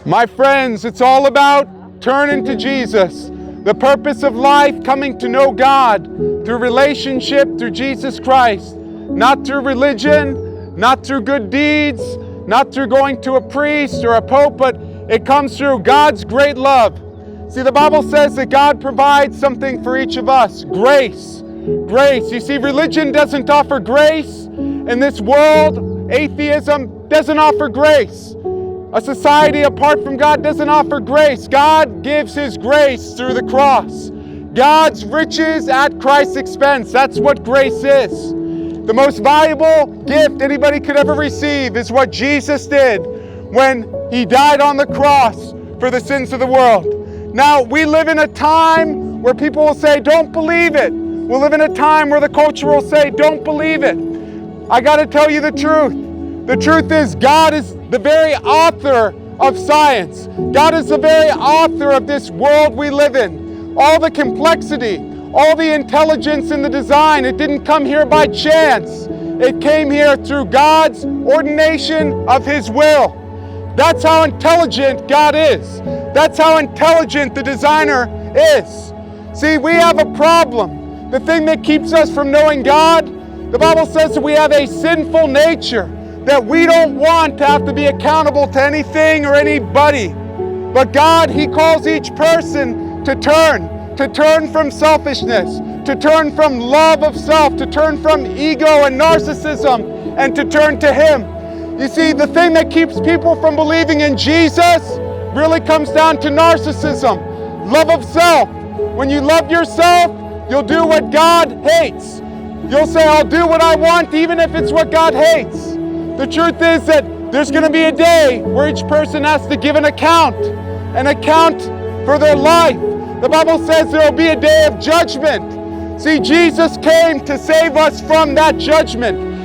My friends, it's all about turning to Jesus. The purpose of life, coming to know God through relationship, through Jesus Christ. Not through religion, not through good deeds, not through going to a priest or a pope, but it comes through God's great love. See, the Bible says that God provides something for each of us. Grace. Grace. You see, religion doesn't offer grace. In this world, atheism doesn't offer grace. A society apart from God doesn't offer grace. God gives His grace through the cross. God's riches at Christ's expense. That's what grace is. The most valuable gift anybody could ever receive is what Jesus did when He died on the cross for the sins of the world. Now, we live in a time where people will say, don't believe it. We live in a time where the culture will say, don't believe it. I got to tell you the truth. The truth is, God is the very author of science. God is the very author of this world we live in. All the complexity, all the intelligence in the design, it didn't come here by chance. It came here through God's ordination of His will. That's how intelligent God is. That's how intelligent the designer is. See, we have a problem. The thing that keeps us from knowing God, the Bible says that we have a sinful nature, that we don't want to have to be accountable to anything or anybody. But God, He calls each person to turn from selfishness, to turn from love of self, to turn from ego and narcissism, and to turn to Him. You see, the thing that keeps people from believing in Jesus really comes down to narcissism, love of self. When you love yourself, you'll do what God hates. You'll say, I'll do what I want, even if it's what God hates. The truth is that there's going to be a day where each person has to give an account for their life. The Bible says there will be a day of judgment. See, Jesus came to save us from that judgment.